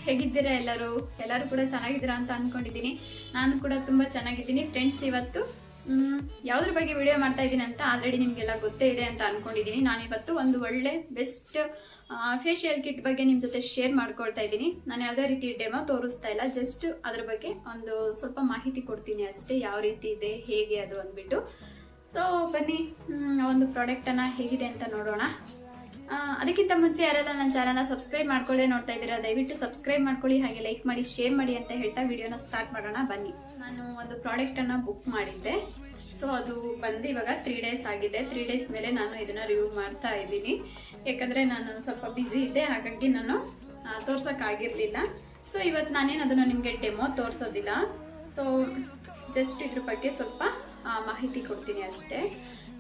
ಹೇಗಿದ್ದೀರಾ ಎಲ್ಲರೂ ಕೂಡ ಚೆನ್ನಾಗಿದ್ದೀರಾ ಅಂತ ಅನ್ಕೊಂಡಿದ್ದೀನಿ. ನಾನು ಕೂಡ ತುಂಬ ಚೆನ್ನಾಗಿದ್ದೀನಿ ಫ್ರೆಂಡ್ಸ್. ಇವತ್ತು ಯಾವುದ್ರ ಬಗ್ಗೆ ವಿಡಿಯೋ ಮಾಡ್ತಾ ಇದ್ದೀನಿ ಅಂತ ಆಲ್ರೆಡಿ ನಿಮಗೆಲ್ಲ ಗೊತ್ತೇ ಇದೆ ಅಂತ ಅನ್ಕೊಂಡಿದ್ದೀನಿ. ನಾನಿವತ್ತು ಒಂದು ಒಳ್ಳೆ ಬೆಸ್ಟ್ ಫೇಶಿಯಲ್ ಕಿಟ್ ಬಗ್ಗೆ ನಿಮ್ಮ ಜೊತೆ ಶೇರ್ ಮಾಡ್ಕೊಳ್ತಾ ಇದ್ದೀನಿ. ನಾನು ಯಾವುದೇ ರೀತಿ ಡೆಮೋ ತೋರಿಸ್ತಾ ಇಲ್ಲ, ಜಸ್ಟ್ ಅದ್ರ ಬಗ್ಗೆ ಒಂದು ಸ್ವಲ್ಪ ಮಾಹಿತಿ ಕೊಡ್ತೀನಿ ಅಷ್ಟೇ, ಯಾವ ರೀತಿ ಇದೆ ಹೇಗೆ ಅದು ಅಂದ್ಬಿಟ್ಟು. ಸೊ ಬನ್ನಿ ಒಂದು ಪ್ರಾಡಕ್ಟನ್ನು ಹೇಗಿದೆ ಅಂತ ನೋಡೋಣ. ಅದಕ್ಕಿಂತ ಮುಂಚೆ ಯಾರೆಲ್ಲ ನನ್ನ ಚಾನಲ್ನ ಸಬ್ಸ್ಕ್ರೈಬ್ ಮಾಡ್ಕೊಳ್ಳದೆ ನೋಡ್ತಾ ಇದ್ದೀರಾ, ದಯವಿಟ್ಟು ಸಬ್ಸ್ಕ್ರೈಬ್ ಮಾಡ್ಕೊಳ್ಳಿ, ಹಾಗೆ ಲೈಕ್ ಮಾಡಿ ಶೇರ್ ಮಾಡಿ ಅಂತ ಹೇಳ್ತಾ ವಿಡಿಯೋನ ಸ್ಟಾರ್ಟ್ ಮಾಡೋಣ ಬನ್ನಿ. ನಾನು ಒಂದು ಪ್ರಾಡಕ್ಟನ್ನು ಬುಕ್ ಮಾಡಿದ್ದೆ. ಸೊ ಅದು ಬಂದು ಇವಾಗ 3 ಡೇಸ್ ಆಗಿದೆ. 3 ಡೇಸ್ ಮೇಲೆ ನಾನು ಇದನ್ನು ರಿವ್ಯೂ ಮಾಡ್ತಾ ಇದ್ದೀನಿ. ಯಾಕಂದರೆ ನಾನು ಸ್ವಲ್ಪ ಬ್ಯುಸಿ ಇದ್ದೆ, ಹಾಗಾಗಿ ನಾನು ತೋರ್ಸೋಕ್ಕಾಗಿರಲಿಲ್ಲ. ಸೊ ಇವತ್ತು ನಾನೇನು ಅದನ್ನು ನಿಮಗೆ ಡೆಮೋ ತೋರಿಸೋದಿಲ್ಲ. ಸೊ ಜಸ್ಟ್ ಇದ್ರ ಬಗ್ಗೆ ಸ್ವಲ್ಪ ಮಾಹಿತಿ ಕೊಡ್ತೀನಿ ಅಷ್ಟೇ.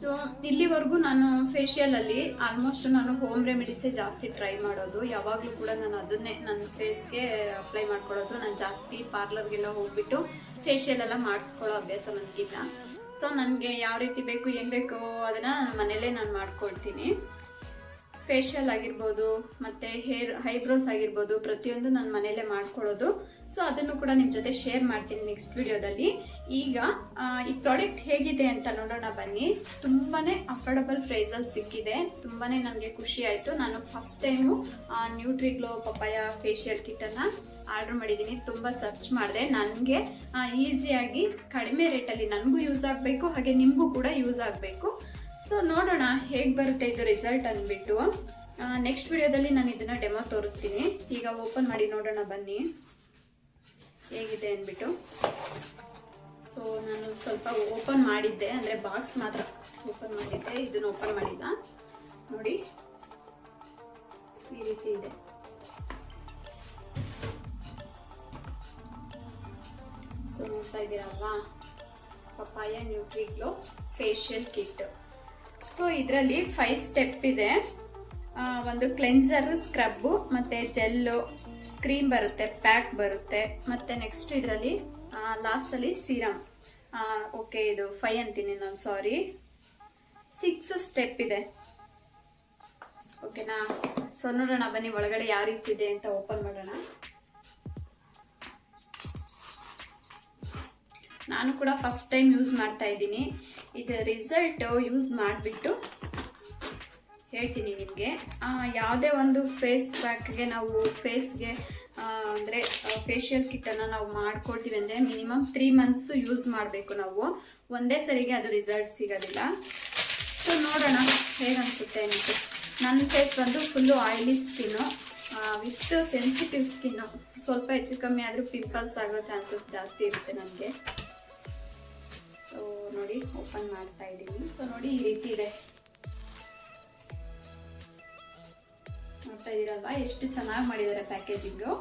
ಸೊ ಇಲ್ಲಿವರೆಗೂ ನಾನು ಫೇಶಿಯಲಲ್ಲಿ ಆಲ್ಮೋಸ್ಟ್ ನಾನು ಹೋಮ್ ರೆಮಿಡೀಸೇ ಜಾಸ್ತಿ ಟ್ರೈ ಮಾಡೋದು. ಯಾವಾಗಲೂ ಕೂಡ ನಾನು ಅದನ್ನೇ ನನ್ನ ಫೇಸ್ಗೆ ಅಪ್ಲೈ ಮಾಡ್ಕೊಳ್ಳೋದು. ನಾನು ಜಾಸ್ತಿ ಪಾರ್ಲರ್ಗೆಲ್ಲ ಹೋಗ್ಬಿಟ್ಟು ಫೇಶಿಯಲ್ ಎಲ್ಲ ಮಾಡಿಸ್ಕೊಳ್ಳೋ ಅಭ್ಯಾಸ ನನಗಿಲ್ಲ. ಸೊ ನನಗೆ ಯಾವ ರೀತಿ ಬೇಕು ಏನು ಬೇಕು ಅದನ್ನು ಮನೆಯಲ್ಲೇ ನಾನು ಮಾಡ್ಕೊಳ್ತೀನಿ. ಫೇಶಿಯಲ್ ಆಗಿರ್ಬೋದು ಮತ್ತು ಐಬ್ರೋಸ್ ಆಗಿರ್ಬೋದು, ಪ್ರತಿಯೊಂದು ನಾನು ಮನೆಯಲ್ಲೇ ಮಾಡ್ಕೊಳ್ಳೋದು. ಸೊ ಅದನ್ನು ಕೂಡ ನಿಮ್ಮ ಜೊತೆ ಶೇರ್ ಮಾಡ್ತೀನಿ ನೆಕ್ಸ್ಟ್ ವಿಡಿಯೋದಲ್ಲಿ. ಈಗ ಈ ಪ್ರಾಡಕ್ಟ್ ಹೇಗಿದೆ ಅಂತ ನೋಡೋಣ ಬನ್ನಿ. ತುಂಬಾ ಅಫೋರ್ಡಬಲ್ ಪ್ರೈಸಲ್ಲಿ ಸಿಕ್ಕಿದೆ. ತುಂಬಾ ನನಗೆ ಖುಷಿ ಆಯಿತು. ನಾನು first time Nutriglow papaya facial ಕಿಟ್ಟನ್ನು ಆರ್ಡರ್ ಮಾಡಿದ್ದೀನಿ. ತುಂಬ ಸರ್ಚ್ ಮಾಡಿದೆ, ನನಗೆ ಈಸಿಯಾಗಿ ಕಡಿಮೆ ರೇಟಲ್ಲಿ ನನಗೂ ಯೂಸ್ ಆಗಬೇಕು, ಹಾಗೆ ನಿಮಗೂ ಕೂಡ ಯೂಸ್ ಆಗಬೇಕು. ಸೊ ನೋಡೋಣ ಹೇಗೆ ಬರುತ್ತೆ ಇದು ರಿಸಲ್ಟ್ ಅಂದ್ಬಿಟ್ಟು. ನೆಕ್ಸ್ಟ್ ವಿಡಿಯೋದಲ್ಲಿ ನಾನು ಇದನ್ನು ಡೆಮೋ ತೋರಿಸ್ತೀನಿ. ಈಗ ಓಪನ್ ಮಾಡಿ ನೋಡೋಣ ಬನ್ನಿ ಹೇಗಿದೆ ಅಂದ್ಬಿಟ್ಟು. ಸೊ ನಾನು ಸ್ವಲ್ಪ ಓಪನ್ ಮಾಡಿದ್ದೆ, ಅಂದರೆ ಬಾಕ್ಸ್ ಮಾತ್ರ ಓಪನ್ ಮಾಡಿದ್ದೆ, ಇದನ್ನು ಓಪನ್ ಮಾಡಿಲ್ಲ. ನೋಡಿ ಈ ರೀತಿ ಇದೆ. ಸೊ ನೋಡ್ತಾ ಇದ್ದೀರಲ್ವಾ, ಪಪ್ಪಾಯ ನ್ಯೂಟ್ರಿಗ್ಲೋ ಫೇಶಿಯಲ್ ಕಿಟ್. ಸೊ ಇದರಲ್ಲಿ 5 ಸ್ಟೆಪ್ ಇದೆ. ಒಂದು ಕ್ಲೆನ್ಸರ್, ಸ್ಕ್ರಬ್ಬು, ಮತ್ತು ಜೆಲ್ಲು, ಕ್ರೀಮ್ ಬರುತ್ತೆ, ಪ್ಯಾಕ್ ಬರುತ್ತೆ, ಮತ್ತು ನೆಕ್ಸ್ಟ್ ಇದರಲ್ಲಿ ಲಾಸ್ಟಲ್ಲಿ ಸೀರಮ್. ಓಕೆ, ಇದು 5 ಅಂತೀನಿ ನಾನು, ಸಾರಿ, 6 ಸ್ಟೆಪ್ ಇದೆ. ಓಕೆನಾ? ಸೊ ನೋಡೋಣ ಬನ್ನಿ ಒಳಗಡೆ ಯಾವ ರೀತಿ ಇದೆ ಅಂತ ಓಪನ್ ಮಾಡೋಣ. ನಾನು ಕೂಡ ಫಸ್ಟ್ ಟೈಮ್ ಯೂಸ್ ಮಾಡ್ತಾ ಇದ್ದೀನಿ. ಇದರ ರಿಸಲ್ಟ್ ಯೂಸ್ ಮಾಡಿಬಿಟ್ಟು ಹೇಳ್ತೀನಿ ನಿಮಗೆ. ಯಾವುದೇ ಒಂದು ಫೇಸ್ ಪ್ಯಾಕ್ಗೆ ನಾವು ಫೇಸ್ಗೆ ಅಂದರೆ ಫೇಶಿಯಲ್ ಕಿಟ್ಟನ್ನು ನಾವು ಮಾಡ್ಕೊಳ್ತೀವಿ ಅಂದರೆ ಮಿನಿಮಮ್ 3 ಮಂತ್ಸು ಯೂಸ್ ಮಾಡಬೇಕು ನಾವು. ಒಂದೇ ಸರಿಗೆ ಅದು ರಿಸಲ್ಟ್ ಸಿಗೋದಿಲ್ಲ. ಸೊ ನೋಡೋಣ ಹೇಗೆ ಅನಿಸುತ್ತೆ ಅಂತ. ನನ್ನ ಫೇಸ್ ಬಂದು full oily skin with sensitive skin. ಸ್ವಲ್ಪ ಹೆಚ್ಚು ಕಮ್ಮಿ ಆದರೂ ಪಿಂಪಲ್ಸ್ ಆಗೋ ಚಾನ್ಸಸ್ ಜಾಸ್ತಿ ಇರುತ್ತೆ ನನಗೆ. ಸೊ ನೋಡಿ ಓಪನ್ ಮಾಡ್ತಾ ಇದ್ದೀನಿ. ಸೊ ನೋಡಿ ಈ ರೀತಿ ಇದೆ, ನೋಡ್ತಾ ಇದ್ದೀರಲ್ವಾ ಎಷ್ಟು ಚೆನ್ನಾಗಿ ಮಾಡಿದ್ದಾರೆ ಪ್ಯಾಕೇಜಿಂಗು.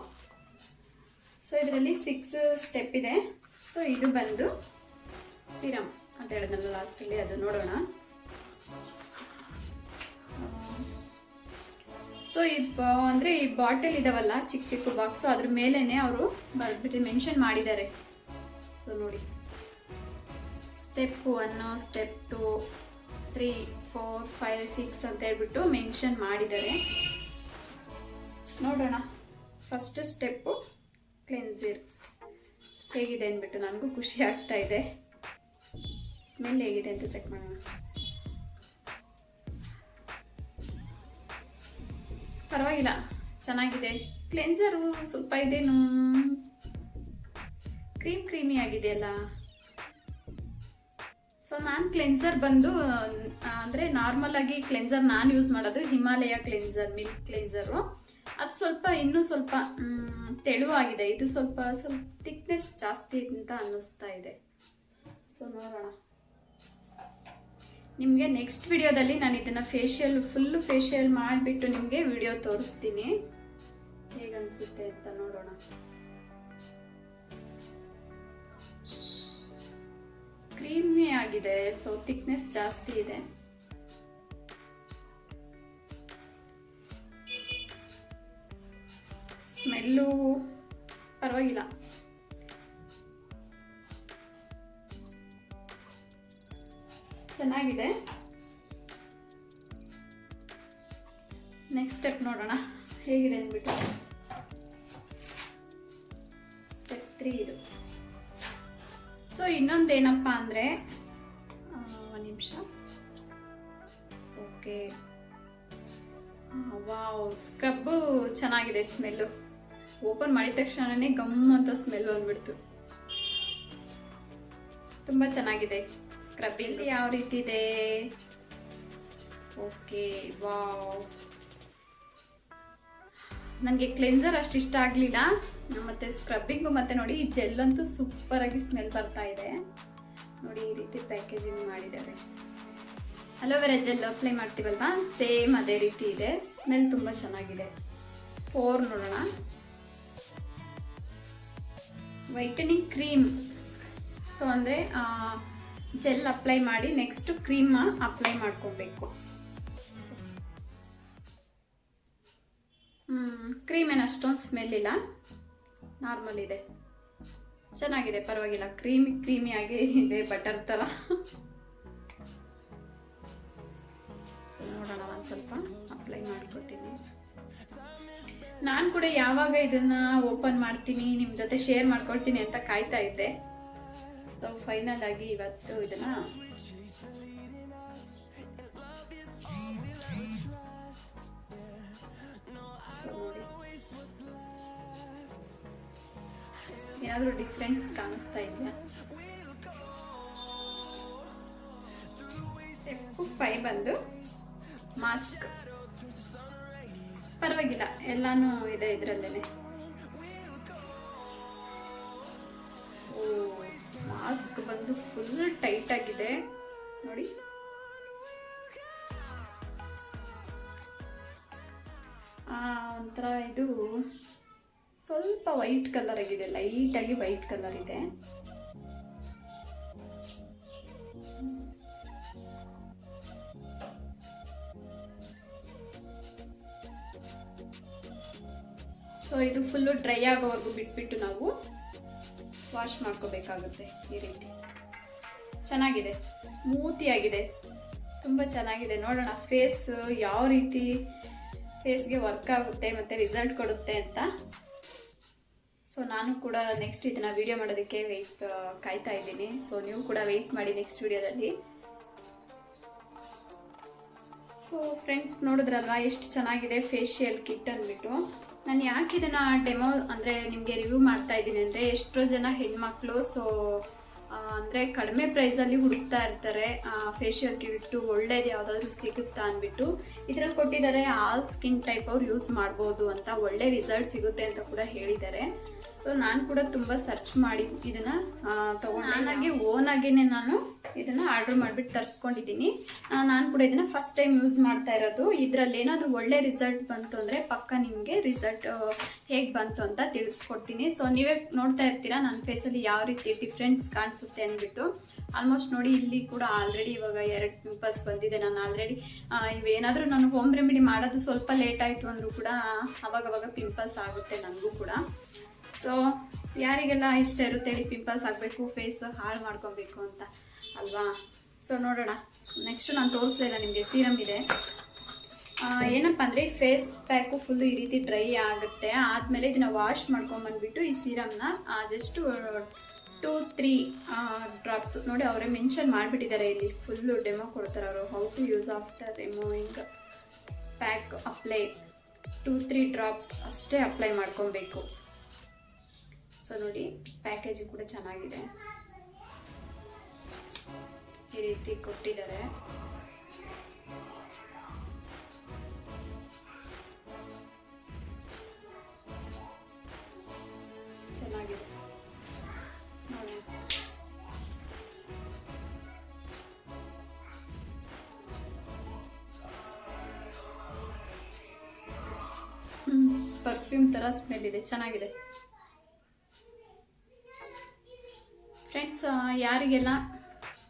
ಸೊ ಇದರಲ್ಲಿ 6 ಸ್ಟೆಪ್ ಇದೆ. ಸೊ ಇದು ಬಂದು ಸಿರಮ್ ಅಂತ ಹೇಳಿದ್ನಲ್ಲ ಲಾಸ್ಟಲ್ಲಿ, ಅದು ನೋಡೋಣ. ಸೊ ಅಂದರೆ ಈ ಬಾಟಲ್ ಇದಾವಲ್ಲ ಚಿಕ್ಕ ಚಿಕ್ಕ ಬಾಕ್ಸು, ಅದ್ರ ಮೇಲೇನೆ ಅವರು ಬರ್ಬಿಟ್ಟು ಮೆನ್ಷನ್ ಮಾಡಿದ್ದಾರೆ. ಸೊ ನೋಡಿ ಸ್ಟೆಪ್ 1, ಸ್ಟೆಪ್ 2, 3, 4, 5, 6 ಅಂತ ಹೇಳ್ಬಿಟ್ಟು ಮೆನ್ಷನ್ ಮಾಡಿದ್ದಾರೆ. ನೋಡೋಣ ಫಸ್ಟ್ ಸ್ಟೆಪ್ಪು ಕ್ಲೆನ್ಸರ್ ಹೇಗಿದೆ ಅಂದ್ಬಿಟ್ಟು. ನನಗೂ ಖುಷಿ ಆಗ್ತಾ ಇದೆ. ಸ್ಮೆಲ್ ಹೇಗಿದೆ ಅಂತ ಚೆಕ್ ಮಾಡೋಣ. ಪರವಾಗಿಲ್ಲ, ಚೆನ್ನಾಗಿದೆ. ಕ್ಲೆನ್ಸರು ಸ್ವಲ್ಪ ಇದೇನು ಕ್ರೀಮಿ ಆಗಿದೆ ಅಲ್ಲ. ಸೊ ನಾನು ಕ್ಲೆನ್ಸರ್ ಬಂದು ಅಂದರೆ ನಾರ್ಮಲ್ ಆಗಿ ಕ್ಲೆನ್ಸರ್ ನಾನು ಯೂಸ್ ಮಾಡೋದು ಹಿಮಾಲಯ ಕ್ಲೆನ್ಸರ್, ಮಿಲ್ಕ್ ಕ್ಲೆನ್ಸರು. ಅದು ಸ್ವಲ್ಪ ಇನ್ನೂ ಸ್ವಲ್ಪ ತೆಳುವಾಗಿದೆ. ಇದು ಸ್ವಲ್ಪ ಥಿಕ್ನೆಸ್ ಜಾಸ್ತಿ ಅಂತ ಅನ್ನಿಸ್ತಾ ಇದೆ. ಸೊ ನೋಡೋಣ. ನಿಮಗೆ ನೆಕ್ಸ್ಟ್ ವಿಡಿಯೋದಲ್ಲಿ ನಾನು ಇದನ್ನು ಫುಲ್ಲು ಫೇಶಿಯಲ್ ಮಾಡಿಬಿಟ್ಟು ನಿಮಗೆ ವಿಡಿಯೋ ತೋರಿಸ್ತೀನಿ, ಹೇಗನ್ಸುತ್ತೆ ಅಂತ ನೋಡೋಣ. ಕ್ರೀಮಿ ಆಗಿದೆ, ಸೊ ಥಿಕ್ನೆಸ್ ಜಾಸ್ತಿ ಇದೆ. ಸ್ಮೆಲ್ಲು ಪರವಾಗಿಲ್ಲ. ಚೆನ್ನಾಗಿದೆ. ನೆಕ್ಸ್ಟ್ ಸ್ಟೆಪ್ ನೋಡೋಣ ಹೇಗಿದೆ ಅಂದ್ಬಿಟ್ಟು. ಆ್ಯಕ್ಚುಲಿ ಇದು. ಸೊ ಇನ್ನೊಂದೇನಪ್ಪ ಅಂದರೆ, ಒಂದು ನಿಮಿಷ. ಓಕೆ, ವಾವ್, ಸ್ಕ್ರಬ್ಬು ಚೆನ್ನಾಗಿದೆ. ಸ್ಮೆಲ್ಲು ಓಪನ್ ಮಾಡಿದ ತಕ್ಷಣನೇ ಗಮ್ ಅಂತ ಸ್ಮೆಲ್ ಬಂದ್ಬಿಡ್ತು. ತುಂಬ ಚೆನ್ನಾಗಿದೆ ಸ್ಕ್ರಬ್. ಇಲ್ಲಿ ಯಾವ ರೀತಿ ಇದೆ? Okay, wow. ನನಗೆ ಕ್ಲೆನ್ಸರ್ ಅಷ್ಟು ಇಷ್ಟ ಆಗಲಿಲ್ಲ, ಮತ್ತು ಸ್ಕ್ರಬ್ಬಿಂಗು ಮತ್ತು ನೋಡಿ ಈ ಜೆಲ್ ಅಂತೂ ಸೂಪರಾಗಿ ಸ್ಮೆಲ್ ಬರ್ತಾ ಇದೆ. ನೋಡಿ ಈ ರೀತಿ ಪ್ಯಾಕೇಜಿಂಗ್ ಮಾಡಿದ್ದಾರೆ. ಅಲೋವೆರಾ ಜೆಲ್ ಅಪ್ಲೈ ಮಾಡ್ತೀವಲ್ವಾ, ಸೇಮ್ ಅದೇ ರೀತಿ ಇದೆ. ಸ್ಮೆಲ್ ತುಂಬ ಚೆನ್ನಾಗಿದೆ. 4 ನೋಡೋಣ. Whitening cream. ಸೊ ಅಂದರೆ ಜೆಲ್ ಅಪ್ಲೈ ಮಾಡಿ ನೆಕ್ಸ್ಟ್ ಕ್ರೀಮ್ ಅಪ್ಲೈ ಮಾಡ್ಕೊಬೇಕು. ಕ್ರೀಮ್ ಏನು ಅಷ್ಟೊಂದು ಸ್ಮೆಲ್ ಇಲ್ಲ, ನಾರ್ಮಲ್ ಇದೆ, ಚೆನ್ನಾಗಿದೆ, ಪರವಾಗಿಲ್ಲ. ಕ್ರೀಮಿಯಾಗಿ ಇದೆ, ಬಟರ್ ಥರ. ನೋಡೋಣ, ಒಂದು ಸ್ವಲ್ಪ ಅಪ್ಲೈ ಮಾಡ್ಕೊತೀನಿ. ನಾನು ಕೂಡ ಯಾವಾಗ ಇದನ್ನ ಓಪನ್ ಮಾಡ್ತೀನಿ, ನಿಮ್ಮ ಜೊತೆ ಶೇರ್ ಮಾಡ್ಕೊಳ್ತೀನಿ ಅಂತ ಕಾಯ್ತಾ ಇದ್ದೆ. ಸೊ ಫೈನಲ್ ಆಗಿ ಇವತ್ತು ಇದನ್ನ ನೋಡಿ, ಏನಾದರೂ ಡಿಫ್ರೆನ್ಸ್ ಕಾಣಿಸ್ತಾ ಇದೆಯಾ? ಸ್ಟೆಪ್ 5 ಬಂದು ಮಾಸ್ಕ್. ಪರವಾಗಿಲ್ಲ, ಎಲ್ಲಾನು ಇದೆ ಇದರಲ್ಲೇನೆ. ಓ, ಮಾಸ್ಕ್ ಬಂದು ಫುಲ್ ಟೈಟ್ ಆಗಿದೆ ನೋಡಿ. ಒಂಥರ ಇದು ಸ್ವಲ್ಪ ವೈಟ್ ಕಲರ್ ಆಗಿದೆ, ಲೈಟಾಗಿ ವೈಟ್ ಕಲರ್ ಇದೆ. ಸೊ ಇದು ಫುಲ್ಲು ಡ್ರೈ ಆಗೋವರೆಗೂ ಬಿಟ್ಬಿಟ್ಟು ನಾವು ವಾಶ್ ಮಾಡ್ಕೋಬೇಕಾಗುತ್ತೆ. ಈ ರೀತಿ ಚೆನ್ನಾಗಿದೆ, ಸ್ಮೂತಿಯಾಗಿದೆ, ತುಂಬ ಚೆನ್ನಾಗಿದೆ. ನೋಡೋಣ ಫೇಸ್ ಯಾವ ರೀತಿ ಫೇಸ್ಗೆ ವರ್ಕ್ ಆಗುತ್ತೆ ಮತ್ತು ರಿಸಲ್ಟ್ ಕೊಡುತ್ತೆ ಅಂತ. ಸೊ ನಾನು ಕೂಡ ನೆಕ್ಸ್ಟ್ ಇದನ್ನ ವಿಡಿಯೋ ಮಾಡೋದಕ್ಕೆ ಕಾಯ್ತಾ ಇದ್ದೀನಿ. ಸೊ ನೀವು ಕೂಡ ವೆಯ್ಟ್ ಮಾಡಿ ನೆಕ್ಸ್ಟ್ ವಿಡಿಯೋದಲ್ಲಿ. ಸೊ ಫ್ರೆಂಡ್ಸ್, ನೋಡಿದ್ರಲ್ವಾ ಎಷ್ಟು ಚೆನ್ನಾಗಿದೆ ಫೇಶಿಯಲ್ ಕಿಟ್ ಅಂದ್ಬಿಟ್ಟು. ನಾನು ಯಾಕೆ ಇದನ್ನು ಡೆಮೋ ಅಂದರೆ ನಿಮಗೆ ರಿವ್ಯೂ ಮಾಡ್ತಾ ಇದ್ದೀನಿ ಅಂದರೆ, ಎಷ್ಟೋ ಜನ ಹೆಣ್ಮಕ್ಳು ಅಂದರೆ ಕಡಿಮೆ ಪ್ರೈಸಲ್ಲಿ ಹುಡುಕ್ತಾ ಇರ್ತಾರೆ ಫೇಶಿಯಲ್ ಕಿಟ್ಟು ಒಳ್ಳೇದು ಯಾವುದಾದ್ರೂ ಸಿಗುತ್ತಾ ಅಂದ್ಬಿಟ್ಟು. ಇದರಲ್ಲಿ ಕೊಟ್ಟಿದ್ದಾರೆ ಆಲ್ ಸ್ಕಿನ್ ಟೈಪ್ ಅವ್ರು ಯೂಸ್ ಮಾಡ್ಬೋದು ಅಂತ, ಒಳ್ಳೆ ರಿಸಲ್ಟ್ ಸಿಗುತ್ತೆ ಅಂತ ಕೂಡ ಹೇಳಿದ್ದಾರೆ. ಸೊ ನಾನು ಕೂಡ ತುಂಬ ಸರ್ಚ್ ಮಾಡಿ ಇದನ್ನು ತೊಗೊಂಡು ನಾನಾಗಿ ಓನಾಗೇ ನಾನು ಇದನ್ನು ಆರ್ಡ್ರ್ ಮಾಡಿಬಿಟ್ಟು ತರಿಸ್ಕೊಂಡಿದ್ದೀನಿ. ನಾನು ಕೂಡ ಇದನ್ನು ಫಸ್ಟ್ ಟೈಮ್ ಯೂಸ್ ಮಾಡ್ತಾ ಇರೋದು. ಇದರಲ್ಲಿ ಏನಾದರೂ ಒಳ್ಳೆ ರಿಸಲ್ಟ್ ಬಂತು ಅಂದರೆ ಪಕ್ಕ ನಿಮಗೆ ರಿಸಲ್ಟ್ ಹೇಗೆ ಬಂತು ಅಂತ ತಿಳಿಸ್ಕೊಡ್ತೀನಿ. ಸೊ ನೀವೇ ನೋಡ್ತಾ ಇರ್ತೀರಾ ನನ್ನ ಫೇಸಲ್ಲಿ ಯಾವ ರೀತಿ ಡಿಫ್ರೆನ್ಸ್ ಕಾಣಿಸುತ್ತೆ ಅಂದ್ಬಿಟ್ಟು. ಆಲ್ಮೋಸ್ಟ್ ನೋಡಿ, ಇಲ್ಲಿ ಕೂಡ ಆಲ್ರೆಡಿ ಇವಾಗ 2 ಪಿಂಪಲ್ಸ್ ಬಂದಿದೆ. ನಾನು ಆಲ್ರೆಡಿ ಇವೇನಾದರೂ ನಾನು ಹೋಮ್ ರೆಮಿಡಿ ಮಾಡೋದು ಸ್ವಲ್ಪ ಲೇಟ್ ಆಯಿತು ಅಂದರೂ ಕೂಡ ಅವಾಗವಾಗ ಪಿಂಪಲ್ಸ್ ಆಗುತ್ತೆ ನನಗೂ ಕೂಡ. ಸೊ ಯಾರಿಗೆಲ್ಲ ಇಷ್ಟ ಇರುತ್ತೆ ಹೇಳಿ ಪಿಂಪಲ್ಸ್ ಆಗಬೇಕು, ಫೇಸ್ ಹಾಳು ಮಾಡ್ಕೊಬೇಕು ಅಂತ ಅಲ್ವಾ? ಸೊ ನೋಡೋಣ. ನೆಕ್ಸ್ಟು ನಾನು ತೋರಿಸ್ಲಿಲ್ಲ ನಿಮಗೆ, ಸೀರಮ್ ಇದೆ. ಏನಪ್ಪ ಅಂದರೆ ಫೇಸ್ ಪ್ಯಾಕು ಫುಲ್ಲು ಈ ರೀತಿ ಡ್ರೈ ಆಗುತ್ತೆ. ಆದಮೇಲೆ ಇದನ್ನು ವಾಶ್ ಮಾಡ್ಕೊಂಬಂದ್ಬಿಟ್ಟು ಈ ಸೀರಮ್ನ ಜಸ್ಟು 2-3 ಡ್ರಾಪ್ಸ್ ನೋಡಿ, ಅವರೇ ಮೆನ್ಷನ್ ಮಾಡಿಬಿಟ್ಟಿದ್ದಾರೆ ಇಲ್ಲಿ. ಫುಲ್ಲು ಡೆಮೋ ಕೊಡ್ತಾರೆ ಅವರು. How to use after removing pack apply 2-3 drops ಅಷ್ಟೇ ಅಪ್ಲೈ ಮಾಡ್ಕೊಬೇಕು. ಸೊ ನೋಡಿ, ಪ್ಯಾಕೇಜು ಕೂಡ ಚೆನ್ನಾಗಿದೆ, ಈ ರೀತಿ ಕೊಟ್ಟಿದ್ದಾರೆ. ಚೆನ್ನಾಗಿದೆ ನೋಡಿ. ಪರ್ಫ್ಯೂಮ್ ಥರ ಸ್ಮೆಲ್ ಇದೆ, ಚೆನ್ನಾಗಿದೆ ಫ್ರೆಂಡ್ಸ್. ಯಾರಿಗೆಲ್ಲ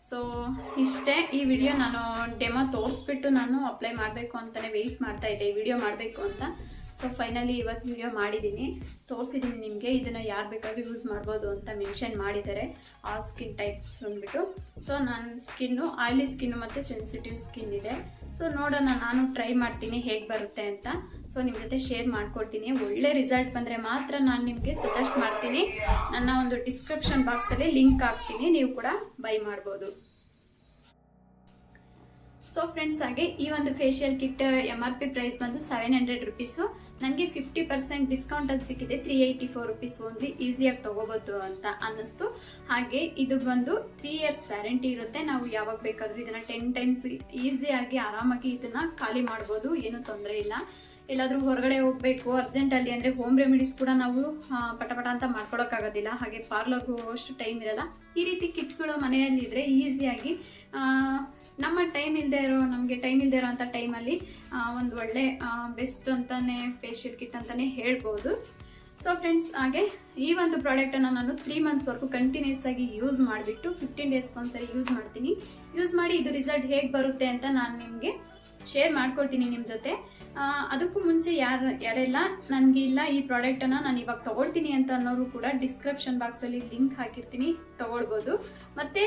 ಸೊ ಇಷ್ಟೇ ಈ ವಿಡಿಯೋ. ನಾನು ಡೆಮೋ ತೋರಿಸ್ಬಿಟ್ಟು ನಾನು ಅಪ್ಲೈ ಮಾಡಬೇಕು ಅಂತಲೇ ವೆಯ್ಟ್ ಮಾಡ್ತಾ ಇದ್ದೆ, ಈ ವಿಡಿಯೋ ಮಾಡಬೇಕು ಅಂತ. ಸೊ ಫೈನಲಿ ಇವತ್ತು ವಿಡಿಯೋ ಮಾಡಿದ್ದೀನಿ, ತೋರಿಸಿದ್ದೀನಿ ನಿಮಗೆ. ಇದನ್ನು ಯಾರು ಬೇಕಾದ್ರೂ ಯೂಸ್ ಮಾಡ್ಬೋದು ಅಂತ ಮೆನ್ಷನ್ ಮಾಡಿದ್ದಾರೆ, ಆಲ್ ಸ್ಕಿನ್ ಟೈಪ್ಸ್ ಅಂದ್ಬಿಟ್ಟು. ಸೊ ನನ್ನ ಸ್ಕಿನ್ನು ಆಯಿಲಿ ಸ್ಕಿನ್ನು ಮತ್ತು ಸೆನ್ಸಿಟಿವ್ ಸ್ಕಿನ್ ಇದೆ. ಸೊ ನೋಡೋಣ, ನಾನು ಟ್ರೈ ಮಾಡ್ತೀನಿ ಹೇಗೆ ಬರುತ್ತೆ ಅಂತ. ಸೊ ನಿಮ್ಮ ಜೊತೆ ಶೇರ್ ಮಾಡ್ಕೊಡ್ತೀನಿ. ಒಳ್ಳೆ ರಿಸಲ್ಟ್ ಬಂದರೆ ಮಾತ್ರ ನಾನು ನಿಮಗೆ ಸಜೆಸ್ಟ್ ಮಾಡ್ತೀನಿ. ನನ್ನ ಒಂದು ಡಿಸ್ಕ್ರಿಪ್ಷನ್ ಬಾಕ್ಸಲ್ಲಿ ಲಿಂಕ್ ಹಾಕ್ತೀನಿ, ನೀವು ಕೂಡ ಬೈ ಮಾಡ್ಬೋದು. ಸೊ ಫ್ರೆಂಡ್ಸ್, ಹಾಗೆ ಈ ಒಂದು ಫೇಶಿಯಲ್ ಕಿಟ್ MRP ಪ್ರೈಸ್ ಬಂದು 700 ರುಪೀಸು. ನನಗೆ 50% ಡಿಸ್ಕೌಂಟ್ ಅದು ಸಿಕ್ಕಿದೆ, 384 ರುಪೀಸ್ ಓನ್ಲಿ. ಈಸಿಯಾಗಿ ತೊಗೋಬೋದು ಅಂತ ಅನ್ನಿಸ್ತು. ಹಾಗೆ ಇದು ಬಂದು 3 ಇಯರ್ಸ್ ವ್ಯಾರಂಟಿ ಇರುತ್ತೆ. ನಾವು ಯಾವಾಗ ಬೇಕಾದರೂ ಇದನ್ನು 10 ಟೈಮ್ಸ್ ಈಸಿಯಾಗಿ ಆರಾಮಾಗಿ ಇದನ್ನು ಖಾಲಿ ಮಾಡ್ಬೋದು, ಏನೂ ತೊಂದರೆ ಇಲ್ಲ. ಎಲ್ಲಾದರೂ ಹೊರಗಡೆ ಹೋಗಬೇಕು ಅರ್ಜೆಂಟಲ್ಲಿ ಅಂದರೆ ಹೋಮ್ ರೆಮಿಡೀಸ್ ಕೂಡ ನಾವು ಪಟಪಟ ಅಂತ ಮಾಡ್ಕೊಳಕ್ಕಾಗೋದಿಲ್ಲ. ಹಾಗೆ ಪಾರ್ಲರ್ಗೆ ಹೋಗೋಷ್ಟು ಟೈಮ್ ಇರಲ್ಲ. ಈ ರೀತಿ ಕಿಟ್ಗಳು ಮನೆಯಲ್ಲಿದ್ದರೆ ಈಸಿಯಾಗಿ ನಮಗೆ ಟೈಮ್ ಇಲ್ಲದೆ ಇರೋ ಅಂಥ ಟೈಮಲ್ಲಿ ಒಂದು ಒಳ್ಳೆ ಬೆಸ್ಟ್ ಅಂತಲೇ ಫೇಶಿಯಲ್ ಕಿಟ್ ಅಂತಲೇ ಹೇಳ್ಬೋದು. ಸೊ ಫ್ರೆಂಡ್ಸ್, ಹಾಗೆ ಈ ಒಂದು ಪ್ರಾಡಕ್ಟನ್ನು ನಾನು 3 ಮಂತ್ಸ್ವರೆಗೂ ಕಂಟಿನ್ಯೂಸ್ ಆಗಿ ಯೂಸ್ ಮಾಡಿಬಿಟ್ಟು 15 ಡೇಸ್ಗೊಂದ್ಸರಿ ಯೂಸ್ ಮಾಡ್ತೀನಿ. ಯೂಸ್ ಮಾಡಿ ಇದು ರಿಸಲ್ಟ್ ಹೇಗೆ ಬರುತ್ತೆ ಅಂತ ನಾನು ನಿಮಗೆ ಶೇರ್ ಮಾಡ್ಕೊಳ್ತೀನಿ ನಿಮ್ಮ ಜೊತೆ. ಅದಕ್ಕೂ ಮುಂಚೆ ಯಾರೆಲ್ಲ ನನಗೆ ಇಲ್ಲ ಈ ಪ್ರಾಡಕ್ಟನ್ನು ನಾನು ಇವಾಗ ತೊಗೊಳ್ತೀನಿ ಅಂತ ಅನ್ನೋರು ಕೂಡ ಡಿಸ್ಕ್ರಿಪ್ಷನ್ ಬಾಕ್ಸಲ್ಲಿ ಲಿಂಕ್ ಹಾಕಿರ್ತೀನಿ, ತೊಗೊಳ್ಬೋದು. ಮತ್ತು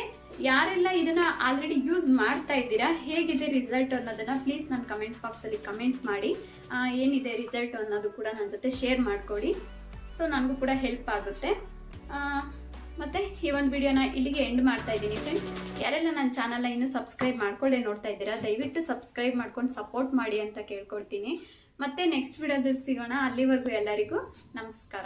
ಯಾರೆಲ್ಲ ಇದನ್ನು ಆಲ್ರೆಡಿ ಯೂಸ್ ಮಾಡ್ತಾ ಇದ್ದೀರಾ, ಹೇಗಿದೆ ರಿಸಲ್ಟ್ ಅನ್ನೋದನ್ನು ಪ್ಲೀಸ್ ನನ್ನ ಕಮೆಂಟ್ ಬಾಕ್ಸಲ್ಲಿ ಕಮೆಂಟ್ ಮಾಡಿ. ಏನಿದೆ ರಿಸಲ್ಟ್ ಅನ್ನೋದು ಕೂಡ ನನ್ನ ಜೊತೆ ಶೇರ್ ಮಾಡಿಕೊಡಿ. ಸೊ ನನಗೂ ಕೂಡ ಹೆಲ್ಪ್ ಆಗುತ್ತೆ. ಮತ್ತು ಈ ಒಂದು ವಿಡಿಯೋನ ಇಲ್ಲಿಗೆ ಎಂಡ್ ಮಾಡ್ತಾ ಇದ್ದೀನಿ ಫ್ರೆಂಡ್ಸ್. ಯಾರೆಲ್ಲ ನನ್ನ ಚಾನಲ್ನ ಇನ್ನೂ ಸಬ್ಸ್ಕ್ರೈಬ್ ಮಾಡ್ಕೊಳ್ಳೆ ನೋಡ್ತಾ ಇದ್ದೀರಾ, ದಯವಿಟ್ಟು ಸಬ್ಸ್ಕ್ರೈಬ್ ಮಾಡ್ಕೊಂಡು ಸಪೋರ್ಟ್ ಮಾಡಿ ಅಂತ ಕೇಳ್ಕೊಳ್ತೀನಿ. ಮತ್ತೆ ನೆಕ್ಸ್ಟ್ ವಿಡಿಯೋದಲ್ಲಿ ಸಿಗೋಣ. ಅಲ್ಲಿವರೆಗೂ ಎಲ್ಲರಿಗೂ ನಮಸ್ಕಾರ.